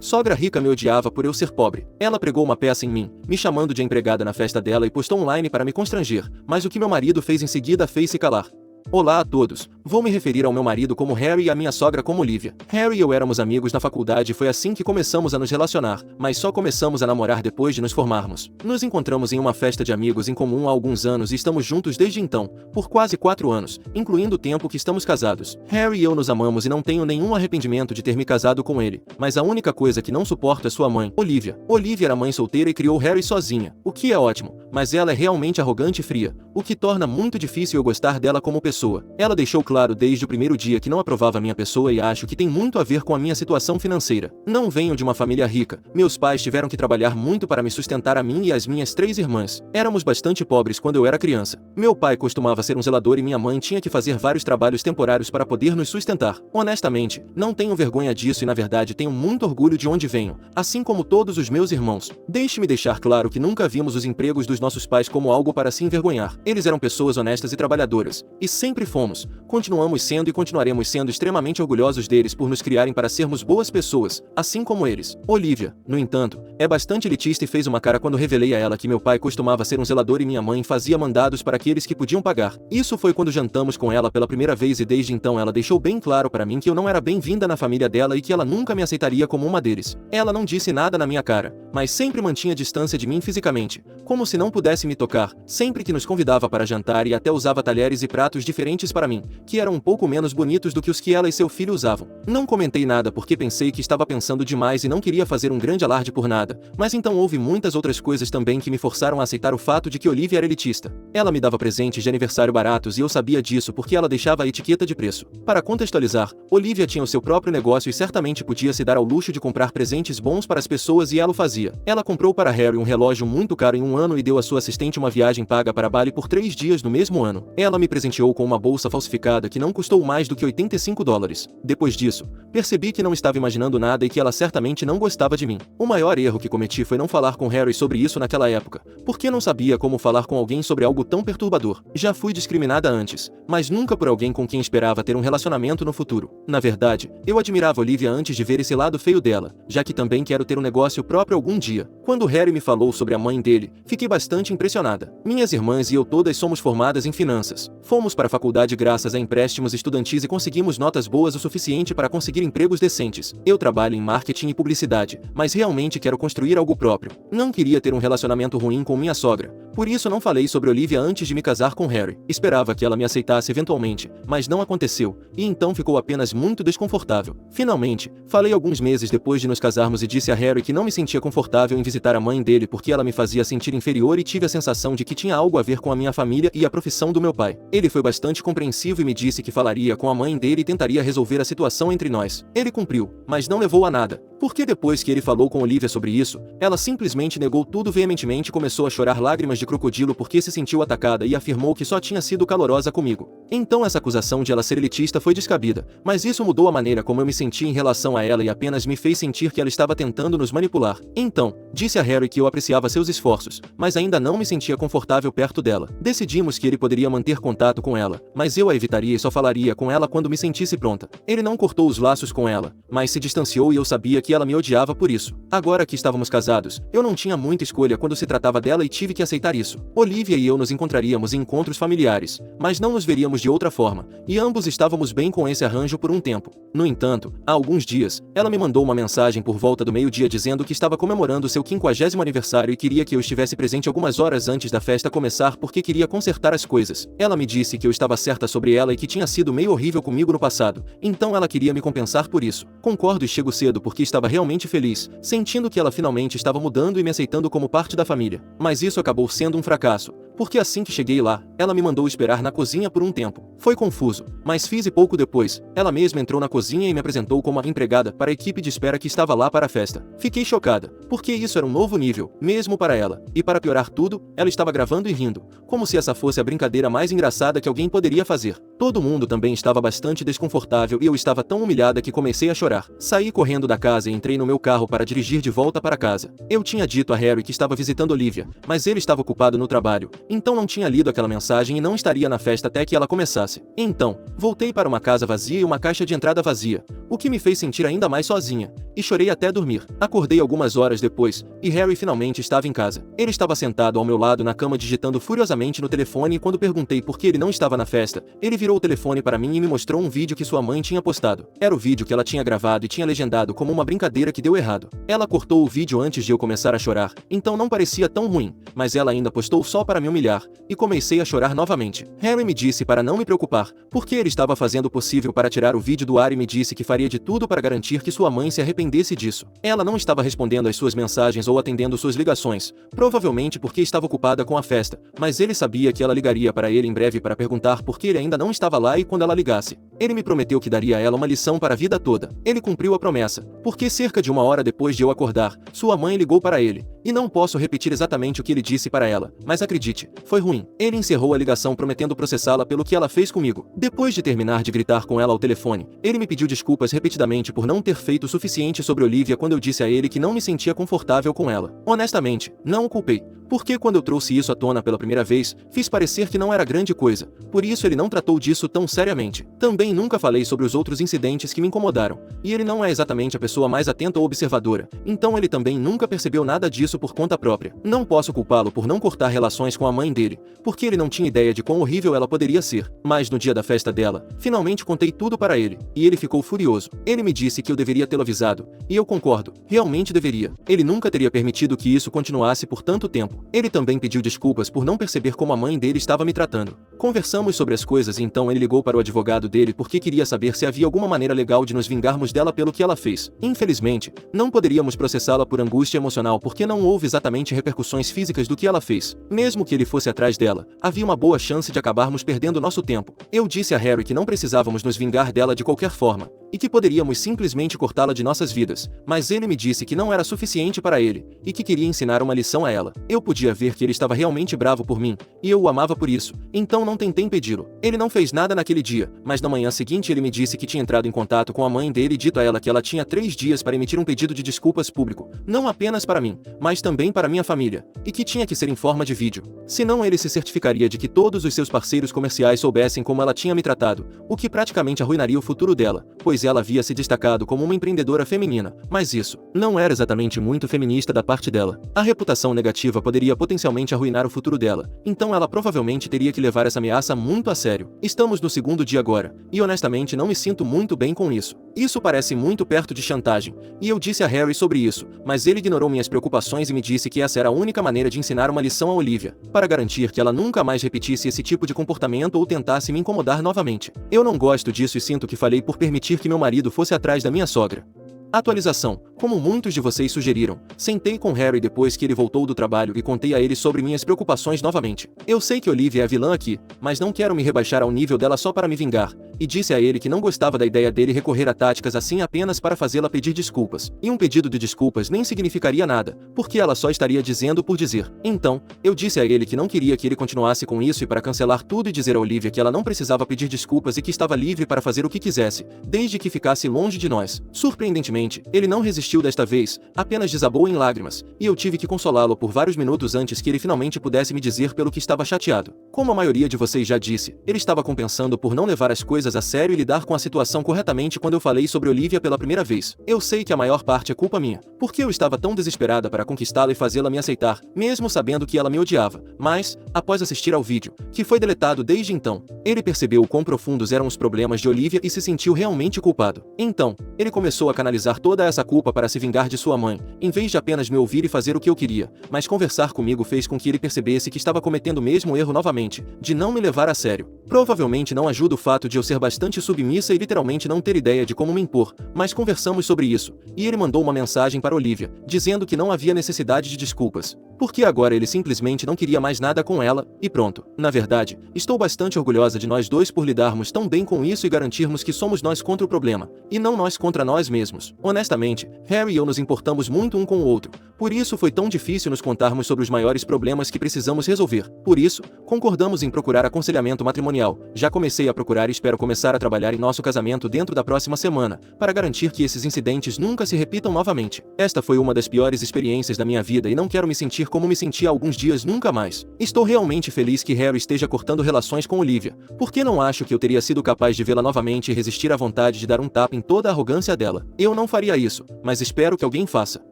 Sogra rica me odiava por eu ser pobre. Ela pregou uma peça em mim, me chamando de empregada na festa dela e postou online para me constranger, mas o que meu marido fez em seguida fez-se calar. Olá a todos, vou me referir ao meu marido como Harry e à minha sogra como Olivia. Harry e eu éramos amigos na faculdade e foi assim que começamos a nos relacionar, mas só começamos a namorar depois de nos formarmos. Nos encontramos em uma festa de amigos em comum há alguns anos e estamos juntos desde então, por quase 4 anos, incluindo o tempo que estamos casados. Harry e eu nos amamos e não tenho nenhum arrependimento de ter me casado com ele, mas a única coisa que não suporto é sua mãe, Olivia. Olivia era mãe solteira e criou Harry sozinha, o que é ótimo, mas ela é realmente arrogante e fria, o que torna muito difícil eu gostar dela como pessoa. Ela deixou claro desde o primeiro dia que não aprovava minha pessoa e acho que tem muito a ver com a minha situação financeira. Não venho de uma família rica, meus pais tiveram que trabalhar muito para me sustentar a mim e as minhas 3 irmãs. Éramos bastante pobres quando eu era criança. Meu pai costumava ser um zelador e minha mãe tinha que fazer vários trabalhos temporários para poder nos sustentar. Honestamente, não tenho vergonha disso e na verdade tenho muito orgulho de onde venho, assim como todos os meus irmãos. Deixe-me deixar claro que nunca vimos os empregos dos nossos pais como algo para se envergonhar. Eles eram pessoas honestas e trabalhadoras, e sempre fomos, continuamos sendo e continuaremos sendo extremamente orgulhosos deles por nos criarem para sermos boas pessoas, assim como eles. Olivia, no entanto, é bastante elitista e fez uma cara quando revelei a ela que meu pai costumava ser um zelador e minha mãe fazia mandados para aqueles que podiam pagar. Isso foi quando jantamos com ela pela primeira vez e desde então ela deixou bem claro para mim que eu não era bem-vinda na família dela e que ela nunca me aceitaria como uma deles. Ela não disse nada na minha cara, mas sempre mantinha distância de mim fisicamente, como se não pudesse me tocar, sempre que nos convidava para jantar e até usava talheres e pratos diferentes para mim, que eram um pouco menos bonitos do que os que ela e seu filho usavam. Não comentei nada porque pensei que estava pensando demais e não queria fazer um grande alarde por nada, mas então houve muitas outras coisas também que me forçaram a aceitar o fato de que Olivia era elitista. Ela me dava presentes de aniversário baratos e eu sabia disso porque ela deixava a etiqueta de preço. Para contextualizar, Olivia tinha o seu próprio negócio e certamente podia se dar ao luxo de comprar presentes bons para as pessoas e ela o fazia. Ela comprou para Harry um relógio muito caro em um ano e deu à sua assistente uma viagem paga para Bali por 3 dias no mesmo ano. Ela me presenteou com uma bolsa falsificada que não custou mais do que $85. Depois disso, percebi que não estava imaginando nada e que ela certamente não gostava de mim. O maior erro que cometi foi não falar com Harry sobre isso naquela época, porque não sabia como falar com alguém sobre algo tão perturbador. Já fui discriminada antes, mas nunca por alguém com quem esperava ter um relacionamento no futuro. Na verdade, eu admirava Olivia antes de ver esse lado feio dela, já que também quero ter um negócio próprio algum dia. Quando Harry me falou sobre a mãe dele, fiquei bastante impressionada. Minhas irmãs e eu todas somos formadas em finanças. Fomos para a faculdade graças a empréstimos estudantis e conseguimos notas boas o suficiente para conseguir empregos decentes. Eu trabalho em marketing e publicidade, mas realmente quero construir algo próprio. Não queria ter um relacionamento ruim com minha sogra, por isso não falei sobre Olivia antes de me casar com Harry. Esperava que ela me aceitasse eventualmente, mas não aconteceu, e então ficou apenas muito desconfortável. Finalmente, falei alguns meses depois de nos casarmos e disse a Harry que não me sentia confortável em visitar a mãe dele porque ela me fazia sentir inferior e tive a sensação de que tinha algo a ver com a minha família e a profissão do meu pai. Ele foi bastante compreensivo e me disse que falaria com a mãe dele e tentaria resolver a situação entre nós. Ele cumpriu, mas não levou a nada. Porque depois que ele falou com Olivia sobre isso, ela simplesmente negou tudo veementemente e começou a chorar lágrimas de crocodilo porque se sentiu atacada e afirmou que só tinha sido calorosa comigo. Então essa acusação de ela ser elitista foi descabida, mas isso mudou a maneira como eu me senti em relação a ela e apenas me fez sentir que ela estava tentando nos manipular. Então, disse a Harry que eu apreciava seus esforços, mas ainda não me sentia confortável perto dela. Decidimos que ele poderia manter contato com ela, mas eu a evitaria e só falaria com ela quando me sentisse pronta. Ele não cortou os laços com ela, mas se distanciou e eu sabia que ela me odiava por isso. Agora que estávamos casados, eu não tinha muita escolha quando se tratava dela e tive que aceitar isso. Olivia e eu nos encontraríamos em encontros familiares, mas não nos veríamos de outra forma, e ambos estávamos bem com esse arranjo por um tempo. No entanto, há alguns dias, ela me mandou uma mensagem por volta do meio-dia dizendo que estava comemorando seu 50º aniversário e queria que eu estivesse presente algumas horas antes da festa começar porque queria consertar as coisas. Ela me disse que eu estava certa sobre ela e que tinha sido meio horrível comigo no passado, então ela queria me compensar por isso. Concordo e chego cedo porque estava realmente feliz, sentindo que ela finalmente estava mudando e me aceitando como parte da família. Mas isso acabou sendo um fracasso, porque assim que cheguei lá, ela me mandou esperar na cozinha por um tempo. Foi confuso, mas fiz e pouco depois, ela mesma entrou na cozinha e me apresentou como a empregada para a equipe de espera que estava lá para a festa. Fiquei chocada, porque isso era um novo nível, mesmo para ela, e para piorar tudo, ela estava gravando e rindo, como se essa fosse a brincadeira mais engraçada que alguém poderia fazer. Todo mundo também estava bastante desconfortável e eu estava tão humilhada que comecei a chorar. Saí correndo da casa e entrei no meu carro para dirigir de volta para casa. Eu tinha dito a Harry que estava visitando Olivia, mas ele estava ocupado no trabalho, então não tinha lido aquela mensagem e não estaria na festa até que ela começasse. Então, voltei para uma casa vazia e uma caixa de entrada vazia, o que me fez sentir ainda mais sozinha, e chorei até dormir. Acordei algumas horas depois, e Harry finalmente estava em casa. Ele estava sentado ao meu lado na cama digitando furiosamente no telefone e quando perguntei por que ele não estava na festa, ele virou o telefone para mim e me mostrou um vídeo que sua mãe tinha postado. Era o vídeo que ela tinha gravado e tinha legendado como uma brincadeira que deu errado. Ela cortou o vídeo antes de eu começar a chorar, então não parecia tão ruim, mas ela ainda postou só para me humilhar, e comecei a chorar novamente. Harry me disse para não me preocupar, porque ele estava fazendo o possível para tirar o vídeo do ar e me disse que faria de tudo para garantir que sua mãe se arrependesse disso. Ela não estava respondendo às suas mensagens ou atendendo suas ligações, provavelmente porque estava ocupada com a festa, mas ele sabia que ela ligaria para ele em breve para perguntar por que ele ainda não estava lá e quando ela ligasse. Ele me prometeu que daria a ela uma lição para a vida toda. Ele cumpriu a promessa, porque cerca de uma hora depois de eu acordar, sua mãe ligou para ele. E não posso repetir exatamente o que ele disse para ela, mas acredite, foi ruim. Ele encerrou a ligação prometendo processá-la pelo que ela fez comigo. Depois de terminar de gritar com ela ao telefone, ele me pediu desculpas repetidamente por não ter feito o suficiente sobre Olivia quando eu disse a ele que não me sentia confortável com ela. Honestamente, não o culpei, porque quando eu trouxe isso à tona pela primeira vez, fiz parecer que não era grande coisa, por isso ele não tratou disso tão seriamente. Também nunca falei sobre os outros incidentes que me incomodaram, e ele não é exatamente a pessoa mais atenta ou observadora, então ele também nunca percebeu nada disso por conta própria. Não posso culpá-lo por não cortar relações com a mãe dele, porque ele não tinha ideia de quão horrível ela poderia ser. Mas no dia da festa dela, finalmente contei tudo para ele, e ele ficou furioso. Ele me disse que eu deveria tê-lo avisado, e eu concordo, realmente deveria. Ele nunca teria permitido que isso continuasse por tanto tempo. Ele também pediu desculpas por não perceber como a mãe dele estava me tratando. Conversamos sobre as coisas e então ele ligou para o advogado dele porque queria saber se havia alguma maneira legal de nos vingarmos dela pelo que ela fez. Infelizmente, não poderíamos processá-la por angústia emocional porque não houve exatamente repercussões físicas do que ela fez. Mesmo que ele fosse atrás dela, havia uma boa chance de acabarmos perdendo nosso tempo. Eu disse a Harry que não precisávamos nos vingar dela de qualquer forma, e que poderíamos simplesmente cortá-la de nossas vidas, mas ele me disse que não era suficiente para ele, e que queria ensinar uma lição a ela. Eu podia ver que ele estava realmente bravo por mim, e eu o amava por isso, então não tentei impedi-lo. Ele não fez nada naquele dia, mas na manhã seguinte ele me disse que tinha entrado em contato com a mãe dele e dito a ela que ela tinha 3 dias para emitir um pedido de desculpas público, não apenas para mim, mas também para minha família, e que tinha que ser em forma de vídeo. Senão ele se certificaria de que todos os seus parceiros comerciais soubessem como ela tinha me tratado, o que praticamente arruinaria o futuro dela, pois ela havia se destacado como uma empreendedora feminina, mas isso não era exatamente muito feminista da parte dela. A reputação negativa poderia potencialmente arruinar o futuro dela, então ela provavelmente teria que levar essa ameaça muito a sério. Estamos no segundo dia agora, e honestamente não me sinto muito bem com isso. Isso parece muito perto de chantagem, e eu disse a Harry sobre isso, mas ele ignorou minhas preocupações e me disse que essa era a única maneira de ensinar uma lição a Olivia, para garantir que ela nunca mais repetisse esse tipo de comportamento ou tentasse me incomodar novamente. Eu não gosto disso e sinto que falei por permitir que meu marido fosse atrás da minha sogra. Atualização. Como muitos de vocês sugeriram, sentei com Harry depois que ele voltou do trabalho e contei a ele sobre minhas preocupações novamente. Eu sei que Olivia é a vilã aqui, mas não quero me rebaixar ao nível dela só para me vingar, e disse a ele que não gostava da ideia dele recorrer a táticas assim apenas para fazê-la pedir desculpas. E um pedido de desculpas nem significaria nada, porque ela só estaria dizendo por dizer. Então, eu disse a ele que não queria que ele continuasse com isso e para cancelar tudo e dizer a Olivia que ela não precisava pedir desculpas e que estava livre para fazer o que quisesse, desde que ficasse longe de nós. Surpreendentemente, ele não resistiu desta vez, apenas desabou em lágrimas, e eu tive que consolá-lo por vários minutos antes que ele finalmente pudesse me dizer pelo que estava chateado. Como a maioria de vocês já disse, ele estava compensando por não levar as coisas a sério e lidar com a situação corretamente quando eu falei sobre Olivia pela primeira vez. Eu sei que a maior parte é culpa minha, porque eu estava tão desesperada para conquistá-la e fazê-la me aceitar, mesmo sabendo que ela me odiava. Mas, após assistir ao vídeo, que foi deletado desde então, ele percebeu o quão profundos eram os problemas de Olivia e se sentiu realmente culpado. Então, ele começou a canalizar toda essa culpa para se vingar de sua mãe, em vez de apenas me ouvir e fazer o que eu queria, mas conversar comigo fez com que ele percebesse que estava cometendo o mesmo erro novamente, de não me levar a sério. Provavelmente não ajuda o fato de eu ser bastante submissa e literalmente não ter ideia de como me impor, mas conversamos sobre isso, e ele mandou uma mensagem para Olivia, dizendo que não havia necessidade de desculpas, porque agora ele simplesmente não queria mais nada com ela, e pronto. Na verdade, estou bastante orgulhosa de nós dois por lidarmos tão bem com isso e garantirmos que somos nós contra o problema, e não nós contra nós mesmos. Honestamente, Harry e eu nos importamos muito um com o outro, Por isso foi tão difícil nos contarmos sobre os maiores problemas que precisamos resolver. Por isso, concordamos em procurar aconselhamento matrimonial. Já comecei a procurar e espero começar a trabalhar em nosso casamento dentro da próxima semana, para garantir que esses incidentes nunca se repitam novamente. Esta foi uma das piores experiências da minha vida e não quero me sentir como me senti há alguns dias nunca mais. Estou realmente feliz que Harry esteja cortando relações com Olivia, porque não acho que eu teria sido capaz de vê-la novamente e resistir à vontade de dar um tapa em toda a arrogância dela. Eu não faria isso, mas espero que alguém faça.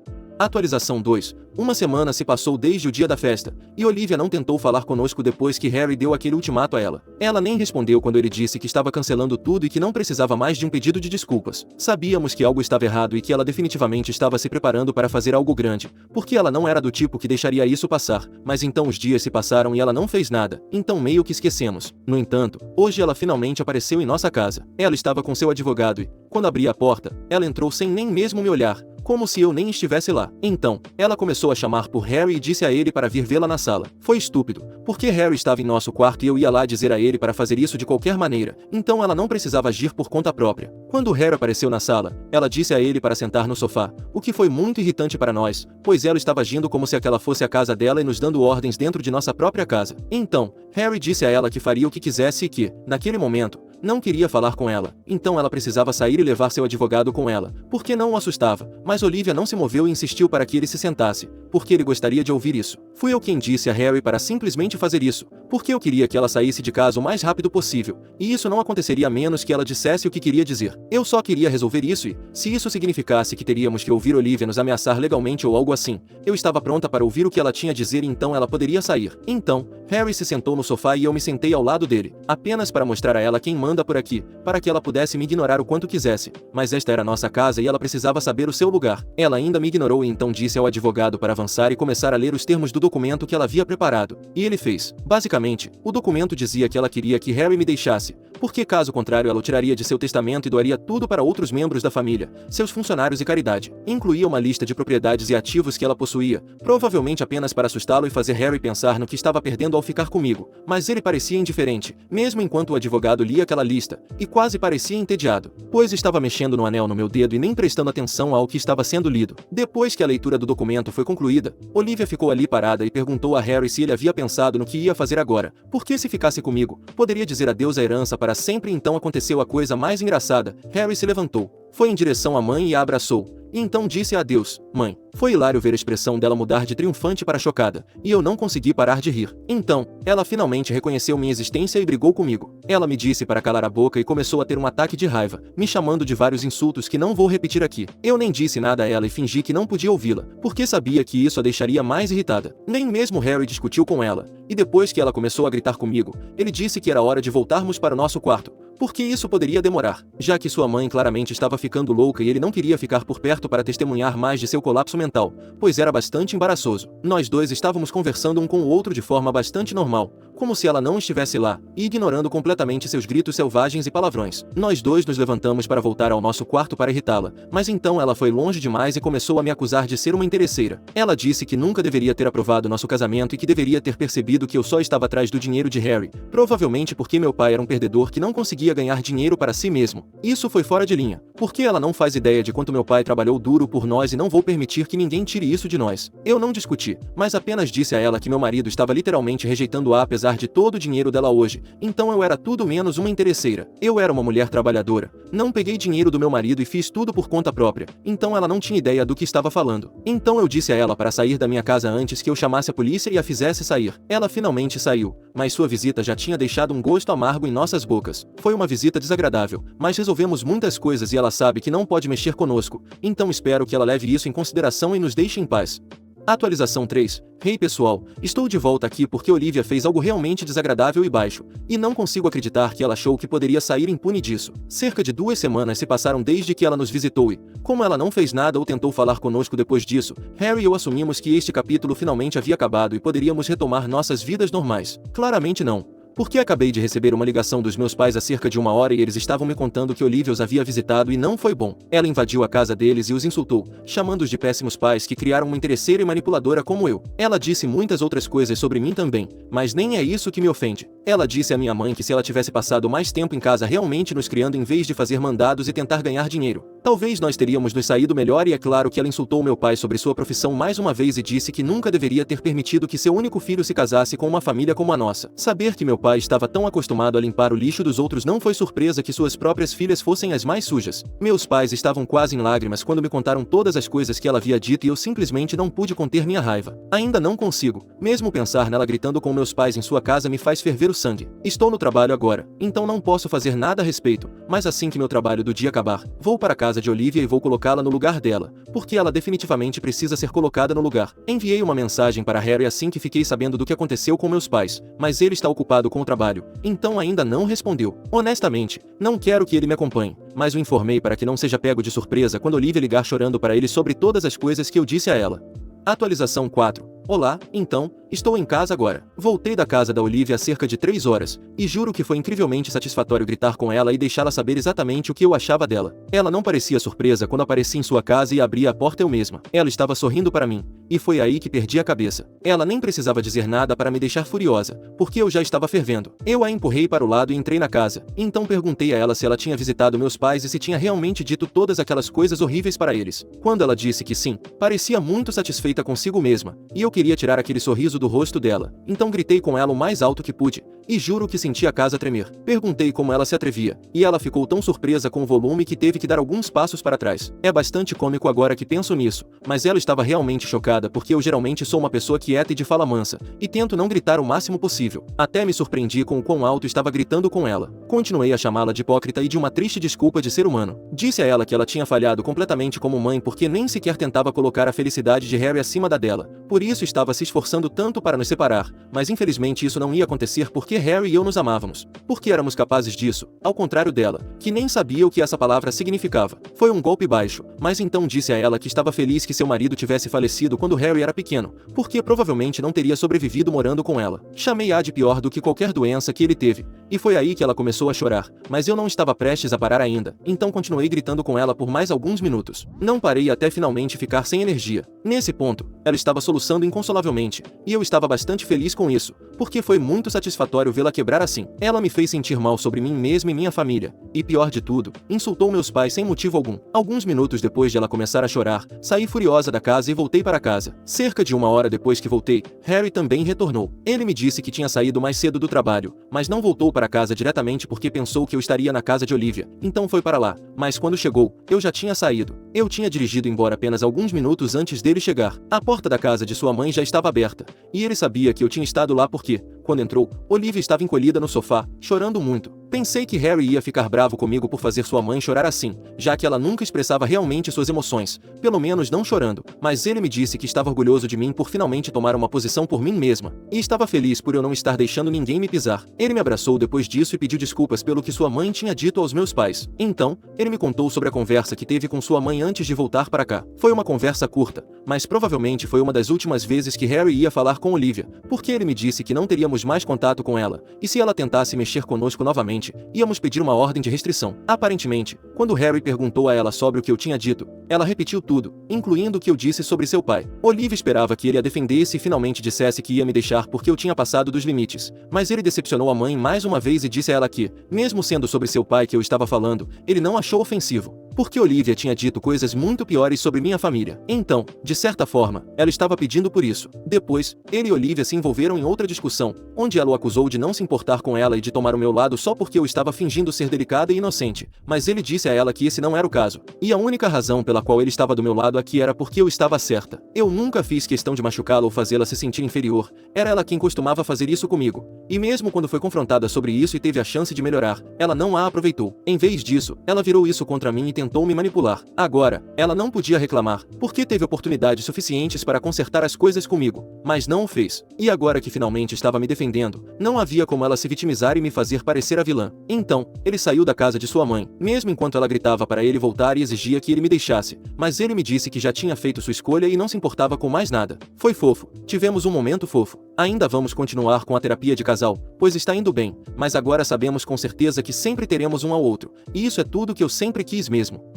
Atualização 2. Uma semana se passou desde o dia da festa, e Olivia não tentou falar conosco depois que Harry deu aquele ultimato a ela. Ela nem respondeu quando ele disse que estava cancelando tudo e que não precisava mais de um pedido de desculpas. Sabíamos que algo estava errado e que ela definitivamente estava se preparando para fazer algo grande, porque ela não era do tipo que deixaria isso passar, mas então os dias se passaram e ela não fez nada, então meio que esquecemos. No entanto, hoje ela finalmente apareceu em nossa casa. Ela estava com seu advogado e, quando abri a porta, ela entrou sem nem mesmo me olhar, como se eu nem estivesse lá. Então, ela começou a chamar por Harry e disse a ele para vir vê-la na sala. Foi estúpido, porque Harry estava em nosso quarto e eu ia lá dizer a ele para fazer isso de qualquer maneira, então ela não precisava agir por conta própria. Quando Harry apareceu na sala, ela disse a ele para sentar no sofá, o que foi muito irritante para nós, pois ela estava agindo como se aquela fosse a casa dela e nos dando ordens dentro de nossa própria casa. Então, Harry disse a ela que faria o que quisesse e que, naquele momento, não queria falar com ela, então ela precisava sair e levar seu advogado com ela, porque não o assustava, mas Olivia não se moveu e insistiu para que ele se sentasse, porque ele gostaria de ouvir isso. Fui eu quem disse a Harry para simplesmente fazer isso, porque eu queria que ela saísse de casa o mais rápido possível, e isso não aconteceria a menos que ela dissesse o que queria dizer. Eu só queria resolver isso e, se isso significasse que teríamos que ouvir Olivia nos ameaçar legalmente ou algo assim, eu estava pronta para ouvir o que ela tinha a dizer e então ela poderia sair. Então, Harry se sentou no sofá e eu me sentei ao lado dele, apenas para mostrar a ela quem manda por aqui, para que ela pudesse me ignorar o quanto quisesse, mas esta era nossa casa e ela precisava saber o seu lugar. Ela ainda me ignorou e então disse ao advogado para avançar e começar a ler os termos do documento que ela havia preparado, e ele fez. Basicamente, o documento dizia que ela queria que Harry me deixasse, porque caso contrário ela o tiraria de seu testamento e doaria tudo para outros membros da família, seus funcionários e caridade. Incluía uma lista de propriedades e ativos que ela possuía, provavelmente apenas para assustá-lo e fazer Harry pensar no que estava perdendo ao ficar comigo, mas ele parecia indiferente, mesmo enquanto o advogado lia aquela lista, e quase parecia entediado, pois estava mexendo no anel no meu dedo e nem prestando atenção ao que estava sendo lido. Depois que a leitura do documento foi concluída, Olivia ficou ali parada e perguntou a Harry se ele havia pensado no que ia fazer agora, porque se ficasse comigo, poderia dizer adeus à herança para sempre. Então aconteceu a coisa mais engraçada. Harry se levantou, foi em direção à mãe e a abraçou, e então disse adeus, mãe. Foi hilário ver a expressão dela mudar de triunfante para chocada, e eu não consegui parar de rir. Então, ela finalmente reconheceu minha existência e brigou comigo. Ela me disse para calar a boca e começou a ter um ataque de raiva, me chamando de vários insultos que não vou repetir aqui. Eu nem disse nada a ela e fingi que não podia ouvi-la, porque sabia que isso a deixaria mais irritada. Nem mesmo Harry discutiu com ela, e depois que ela começou a gritar comigo, ele disse que era hora de voltarmos para o nosso quarto, porque isso poderia demorar, já que sua mãe claramente estava ficando louca e ele não queria ficar por perto para testemunhar mais de seu colapso mental, pois era bastante embaraçoso. Nós dois estávamos conversando um com o outro de forma bastante normal, como se ela não estivesse lá, e ignorando completamente seus gritos selvagens e palavrões. Nós dois nos levantamos para voltar ao nosso quarto para irritá-la, mas então ela foi longe demais e começou a me acusar de ser uma interesseira. Ela disse que nunca deveria ter aprovado nosso casamento e que deveria ter percebido que eu só estava atrás do dinheiro de Harry, provavelmente porque meu pai era um perdedor que não conseguia ganhar dinheiro para si mesmo. Isso foi fora de linha, porque ela não faz ideia de quanto meu pai trabalhou duro por nós e não vou permitir que ninguém tire isso de nós. Eu não discuti, mas apenas disse a ela que meu marido estava literalmente rejeitando-a apesar de todo o dinheiro dela hoje, então eu era tudo menos uma interesseira. Eu era uma mulher trabalhadora, não peguei dinheiro do meu marido e fiz tudo por conta própria, então ela não tinha ideia do que estava falando. Então eu disse a ela para sair da minha casa antes que eu chamasse a polícia e a fizesse sair. Ela finalmente saiu, mas sua visita já tinha deixado um gosto amargo em nossas bocas. Foi uma visita desagradável, mas resolvemos muitas coisas e ela sabe que não pode mexer conosco, então espero que ela leve isso em consideração e nos deixe em paz. Atualização 3. Hey pessoal, estou de volta aqui porque Olivia fez algo realmente desagradável e baixo, e não consigo acreditar que ela achou que poderia sair impune disso. Cerca de 2 semanas se passaram desde que ela nos visitou e, como ela não fez nada ou tentou falar conosco depois disso, Harry e eu assumimos que este capítulo finalmente havia acabado e poderíamos retomar nossas vidas normais. Claramente não. Porque acabei de receber uma ligação dos meus pais há cerca de 1 hora e eles estavam me contando que Olivia os havia visitado e não foi bom. Ela invadiu a casa deles e os insultou, chamando-os de péssimos pais que criaram uma interesseira e manipuladora como eu. Ela disse muitas outras coisas sobre mim também, mas nem é isso que me ofende. Ela disse à minha mãe que se ela tivesse passado mais tempo em casa realmente nos criando em vez de fazer mandados e tentar ganhar dinheiro, talvez nós teríamos nos saído melhor. E é claro que ela insultou meu pai sobre sua profissão mais uma vez e disse que nunca deveria ter permitido que seu único filho se casasse com uma família como a nossa. Saber que meu pai estava tão acostumado a limpar o lixo dos outros não foi surpresa que suas próprias filhas fossem as mais sujas. Meus pais estavam quase em lágrimas quando me contaram todas as coisas que ela havia dito e eu simplesmente não pude conter minha raiva. Ainda não consigo. Mesmo pensar nela gritando com meus pais em sua casa me faz ferver o sangue. Estou no trabalho agora, então não posso fazer nada a respeito, mas assim que meu trabalho do dia acabar, vou para a casa de Olivia e vou colocá-la no lugar dela, porque ela definitivamente precisa ser colocada no lugar. Enviei uma mensagem para Harry assim que fiquei sabendo do que aconteceu com meus pais, mas ele está ocupado com o trabalho, então ainda não respondeu. Honestamente, não quero que ele me acompanhe, mas o informei para que não seja pego de surpresa quando Olivia ligar chorando para ele sobre todas as coisas que eu disse a ela. Atualização 4. Olá, então, estou em casa agora. Voltei da casa da Olivia há cerca de 3 horas, e juro que foi incrivelmente satisfatório gritar com ela e deixá-la saber exatamente o que eu achava dela. Ela não parecia surpresa quando apareci em sua casa e abri a porta eu mesma. Ela estava sorrindo para mim, e foi aí que perdi a cabeça. Ela nem precisava dizer nada para me deixar furiosa, porque eu já estava fervendo. Eu a empurrei para o lado e entrei na casa. Então perguntei a ela se ela tinha visitado meus pais e se tinha realmente dito todas aquelas coisas horríveis para eles. Quando ela disse que sim, parecia muito satisfeita consigo mesma, e eu queria tirar aquele sorriso do rosto dela. Então gritei com ela o mais alto que pude, e juro que senti a casa tremer. Perguntei como ela se atrevia, e ela ficou tão surpresa com o volume que teve que dar alguns passos para trás. É bastante cômico agora que penso nisso, mas ela estava realmente chocada porque eu geralmente sou uma pessoa quieta e de fala mansa, e tento não gritar o máximo possível. Até me surpreendi com o quão alto estava gritando com ela. Continuei a chamá-la de hipócrita e de uma triste desculpa de ser humano. Disse a ela que ela tinha falhado completamente como mãe porque nem sequer tentava colocar a felicidade de Harry acima da dela. Por isso estava se esforçando tanto para nos separar, mas infelizmente isso não ia acontecer porque Harry e eu nos amávamos. Porque éramos capazes disso, ao contrário dela, que nem sabia o que essa palavra significava. Foi um golpe baixo, mas então disse a ela que estava feliz que seu marido tivesse falecido quando Harry era pequeno, porque provavelmente não teria sobrevivido morando com ela. Chamei-a de pior do que qualquer doença que ele teve, e foi aí que ela começou a chorar, mas eu não estava prestes a parar ainda, então continuei gritando com ela por mais alguns minutos. Não parei até finalmente ficar sem energia. Nesse ponto, ela estava soluçando inconsolavelmente, e eu estava bastante feliz com isso, porque foi muito satisfatório vê-la quebrar assim. Ela me fez sentir mal sobre mim mesma e minha família, e pior de tudo, insultou meus pais sem motivo algum. Alguns minutos depois de ela começar a chorar, saí furiosa da casa e voltei para casa. Cerca de 1 hora depois que voltei, Harry também retornou. Ele me disse que tinha saído mais cedo do trabalho, mas não voltou para casa diretamente porque pensou que eu estaria na casa de Olivia, então foi para lá, mas quando chegou, eu já tinha saído. Eu tinha dirigido embora apenas alguns minutos antes dele chegar. A porta da casa de sua mãe já estava aberta, e ele sabia que eu tinha estado lá porque, quando entrou, Olivia estava encolhida no sofá, chorando muito. Pensei que Harry ia ficar bravo comigo por fazer sua mãe chorar assim, já que ela nunca expressava realmente suas emoções, pelo menos não chorando, mas ele me disse que estava orgulhoso de mim por finalmente tomar uma posição por mim mesma, e estava feliz por eu não estar deixando ninguém me pisar. Ele me abraçou depois disso e pediu desculpas pelo que sua mãe tinha dito aos meus pais. Então, ele me contou sobre a conversa que teve com sua mãe antes de voltar para cá. Foi uma conversa curta, mas provavelmente foi uma das últimas vezes que Harry ia falar com Olivia, porque ele me disse que não teríamos mais contato com ela, e se ela tentasse mexer conosco novamente, íamos pedir uma ordem de restrição. Aparentemente, quando Harry perguntou a ela sobre o que eu tinha dito, ela repetiu tudo, incluindo o que eu disse sobre seu pai. Olivia esperava que ele a defendesse e finalmente dissesse que ia me deixar porque eu tinha passado dos limites, mas ele decepcionou a mãe mais uma vez e disse a ela que, mesmo sendo sobre seu pai que eu estava falando, ele não achou ofensivo, porque Olivia tinha dito coisas muito piores sobre minha família. Então, de certa forma, ela estava pedindo por isso. Depois, ele e Olivia se envolveram em outra discussão, onde ela o acusou de não se importar com ela e de tomar o meu lado só porque eu estava fingindo ser delicada e inocente, mas ele disse a ela que esse não era o caso, e a única razão pela qual ele estava do meu lado aqui era porque eu estava certa. Eu nunca fiz questão de machucá-la ou fazê-la se sentir inferior, era ela quem costumava fazer isso comigo, e mesmo quando foi confrontada sobre isso e teve a chance de melhorar, ela não a aproveitou. Em vez disso, ela virou isso contra mim e tentou me manipular. Agora, ela não podia reclamar, porque teve oportunidades suficientes para consertar as coisas comigo, mas não o fez. E agora que finalmente estava me defendendo, não havia como ela se vitimizar e me fazer parecer a vilã. Então, ele saiu da casa de sua mãe, mesmo enquanto ela gritava para ele voltar e exigia que ele me deixasse, mas ele me disse que já tinha feito sua escolha e não se importava com mais nada. Foi fofo. Tivemos um momento fofo. Ainda vamos continuar com a terapia de casal, pois está indo bem, mas agora sabemos com certeza que sempre teremos um ao outro, e isso é tudo que eu sempre quis mesmo.